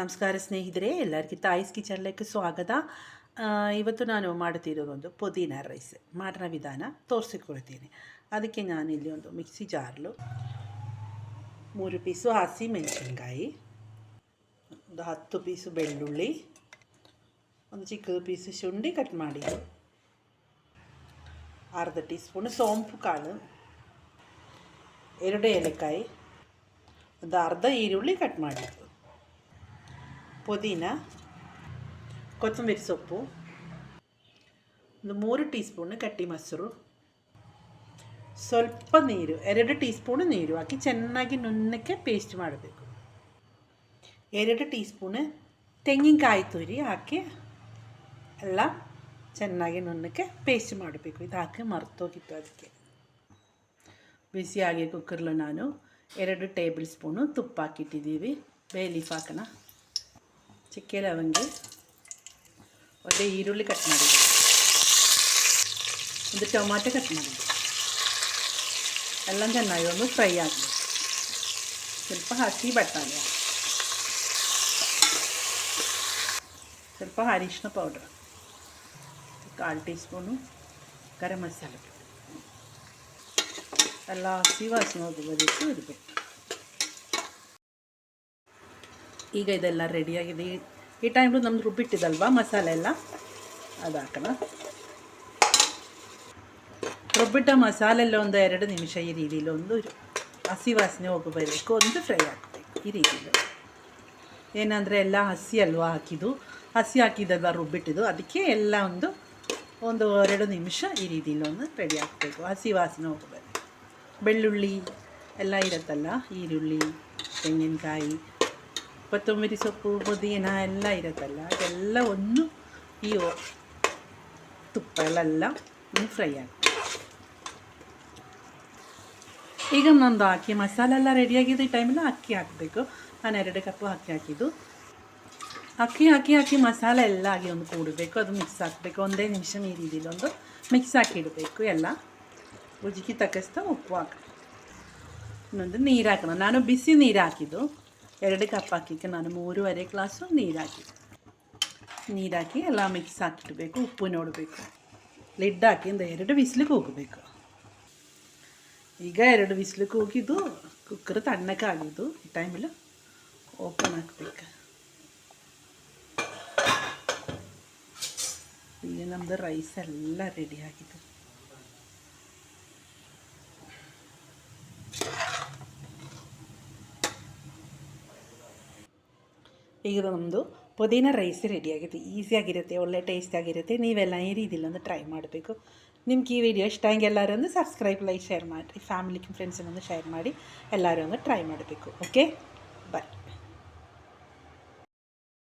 ನಮಸ್ಕಾರ ಸ್ನೇಹಿತರೆ, ಎಲ್ಲರಿಗೂ ತಾಯಿಸ್ ಕಿಚನ್ലേക്ക് ಸ್ವಾಗತ. ಇವತ್ತು ನಾನು ಮಾಡುತ್ತಿರೋದೊಂದು ಪುದೀನ ರೈಸ್ ಮಾಡುವ ವಿಧಾನ ತೋರಿಸಿಕೊಳ್ತೀನಿ. ಅದಕ್ಕೆ ನಾನಿಲ್ಲಿ ಒಂದು ಮಿಕ್ಸಿ ಜಾರ್ಲು 3 ಪೀಸು ಹಸಿ ಮೆಣಸಿನ್ಕಾಯಿ, ಒಂದು 10 ಪೀಸು ಬೆಳ್ಳುಳ್ಳಿ, ಒಂದು ಚಿಕ್ಕ ಪೀಸು ಶುಂಠಿ ಕಟ್ ಮಾಡಿದ್ದು, ಅರ್ಧ ಟೀ ಸ್ಪೂನ್ ಸೋಂಪು ಕಾಳು, 2 ಏಲಕ್ಕಾಯಿ, ಒಂದು ಅರ್ಧ ಈರುಳ್ಳಿ ಕಟ್ ಮಾಡಿದ್ದು, ಪುದೀನ, ಕೊತ್ತಂಬರಿ ಸೊಪ್ಪು, ಒಂದು 3 ಟೀ ಸ್ಪೂನ್ ಗಟ್ಟಿ ಮೊಸರು, ಸ್ವಲ್ಪ ನೀರು, 2 ಟೀ ಸ್ಪೂನ್ ನೀರು ಹಾಕಿ ಚೆನ್ನಾಗಿ ನುಣ್ಣಕ್ಕೆ ಪೇಸ್ಟ್ ಮಾಡಬೇಕು. 2 ಟೀ ಸ್ಪೂನ್ ತೆಂಗಿನಕಾಯಿ ತುರಿ ಹಾಕಿ ಎಲ್ಲ ಚೆನ್ನಾಗಿ ನುಣ್ಣಕ್ಕೆ ಪೇಸ್ಟ್ ಮಾಡಬೇಕು. ಇದು ಹಾಕಿ ಮರ್ತೋಗಿತ್ತು. ಅದಕ್ಕೆ ಬಿಸಿಯಾಗಿ ಕುಕ್ಕರ್ಲು ನಾನು 2 ಟೇಬಲ್ ಸ್ಪೂನು ತುಪ್ಪ ಹಾಕಿಟ್ಟಿದ್ದೀವಿ. ಬೇ ಲೀಫ್ ಹಾಕೋಣ. ಚಕ್ಕೆ ಲವಂಗಿ, ಒಂದು ಈರುಳ್ಳಿ ಕಟ್ ಮಾಡಿದ್ದೆ, ಒಂದು ಟೊಮಾಟೊ ಕಟ್ ಮಾಡಿದ್ದೆ. ಎಲ್ಲ ಚೆನ್ನಾಗಿ ಒಂದು ಫ್ರೈ ಆಗಬೇಕು. ಸ್ವಲ್ಪ ಹಸಿ ಬಟಾಣಿ, ಸ್ವಲ್ಪ ಅರಿಶಿನ powder, 1/4 tea spoon garam masala, ಎಲ್ಲ ಹಸಿ ವಾಸನೆ ಹೋಗುವುದಕ್ಕೆ ಇರಬೇಕು. ಈಗ ಇದೆಲ್ಲ ರೆಡಿಯಾಗಿದೆ. ಈ ಟೈಮ್ಲು ನಮ್ದು ರುಬ್ಬಿಟ್ಟಿದ್ದಲ್ವ ಮಸಾಲೆ ಎಲ್ಲ, ಅದು ಹಾಕೋಣ. ರುಬ್ಬಿಟ್ಟ ಮಸಾಲೆಲ್ಲ ಒಂದು 2 ನಿಮಿಷ ಈ ರೀತಿಲಿ ಒಂದು ಹಸಿ ವಾಸನೆ ಹೋಗಬೇಕು, ಒಂದು ಫ್ರೈ ಆಗಬೇಕು. ಈ ರೀತಿಲಿ ಏನಂದರೆ ಎಲ್ಲ ಹಸಿ ಅಲ್ವಾ ಹಾಕಿದ್ದು, ಹಸಿ ಹಾಕಿದ್ದಲ್ವ ರುಬ್ಬಿಟ್ಟಿದ್ದು, ಅದಕ್ಕೆ ಎಲ್ಲ ಒಂದು 2 ನಿಮಿಷ ಈ ರೀತಿಲಿ ಒಂದು ರೆಡಿ ಆಗಬೇಕು. ಹಸಿ ವಾಸನೆ ಹೋಗಬೇಕು. ಬೆಳ್ಳುಳ್ಳಿ ಎಲ್ಲ ಇರುತ್ತಲ್ಲ, ಈರುಳ್ಳಿ, ತೆಂಗಿನಕಾಯಿ, ಕೊತ್ತಂಬರಿ ಸೊಪ್ಪು, ಪುದೀನ ಎಲ್ಲ ಇರುತ್ತಲ್ಲ, ಅದೆಲ್ಲ ಒಂದು ಈ ತುಪ್ಪಲೆಲ್ಲ ಒಂದು ಫ್ರೈ ಆಗ್ತದೆ. ಈಗ ನಮ್ಮದು ಅಕ್ಕಿ ಮಸಾಲೆ ಎಲ್ಲ ರೆಡಿಯಾಗಿದೆ. ಈ ಟೈಮಲ್ಲಿ ಅಕ್ಕಿ ಹಾಕಬೇಕು. ನಾನು 2 ಕಪ್ಪು ಅಕ್ಕಿ ಹಾಕಿದ್ದು. ಅಕ್ಕಿ ಹಾಕಿ ಮಸಾಲೆ ಎಲ್ಲ ಆಗಿ ಒಂದು ಕೂಡಬೇಕು. ಅದು ಮಿಕ್ಸ್ ಹಾಕಬೇಕು. 1 ನಿಮಿಷ ನೀರಿದ್ದಿಲ್ಲ ಒಂದು ಮಿಕ್ಸ್ ಹಾಕಿಡಬೇಕು. ಎಲ್ಲ ರುಚಿಗೆ ತಕ್ಕಷ್ಟು ಉಪ್ಪು ಹಾಕಿ ಇನ್ನೊಂದು ನೀರು ಹಾಕೋಣ. ನಾನು ಬಿಸಿ ನೀರು ಹಾಕಿದ್ದು. 2 ಕಪ್ ಹಾಕಿಕ್ಕೆ ನಾನು 3.5 ಗ್ಲಾಸು ನೀರು ಹಾಕಿ ಎಲ್ಲ ಮಿಕ್ಸ್ ಹಾಕಿಡಬೇಕು. ಉಪ್ಪು ನೋಡಬೇಕು. ಲಿಡ್ ಹಾಕಿ ಒಂದು 2 ವಿಸ್ಲಿಗೆ ಹೋಗಬೇಕು. ಈಗ 2 ವಿಸ್ಲಿಗೆ ಹೋಗಿದ್ದು ಕುಕ್ಕರ್ ತಣ್ಣಕ್ಕೆ ಆಗಿದ್ದು. ಈ ಟೈಮಲ್ಲಿ ಓಪನ್ ಹಾಕಬೇಕು. ಈಗ ನಮ್ಮದು ರೈಸ್ ಎಲ್ಲ ರೆಡಿ ಆಗಿದೆ. ಈಗ ನಮ್ಮದು ಪುದೀನ ರೈಸ್ ರೆಡಿಯಾಗಿದೆ. ಈಸಿಯಾಗಿರುತ್ತೆ, ಒಳ್ಳೆ ಟೇಸ್ಟಿಯಾಗಿರುತ್ತೆ. ನೀವೆಲ್ಲ ಈ ರೀತಿಲಿ ಒಂದು ಟ್ರೈ ಮಾಡಬೇಕು. ನಿಮ್ಗೆ ಈ ವಿಡಿಯೋ ಇಷ್ಟ ಹಂಗೆ ಎಲ್ಲರೂ ಒಂದು ಸಬ್ಸ್ಕ್ರೈಬ್, ಲೈಕ್, ಶೇರ್ ಮಾಡಿರಿ. ಫ್ಯಾಮಿಲಿಗೆ ಫ್ರೆಂಡ್ಸಿಗೆ ಒಂದು ಶೇರ್ ಮಾಡಿ ಎಲ್ಲರೂ ಒಂದು ಟ್ರೈ ಮಾಡಬೇಕು. ಓಕೆ, ಬಾಯ್.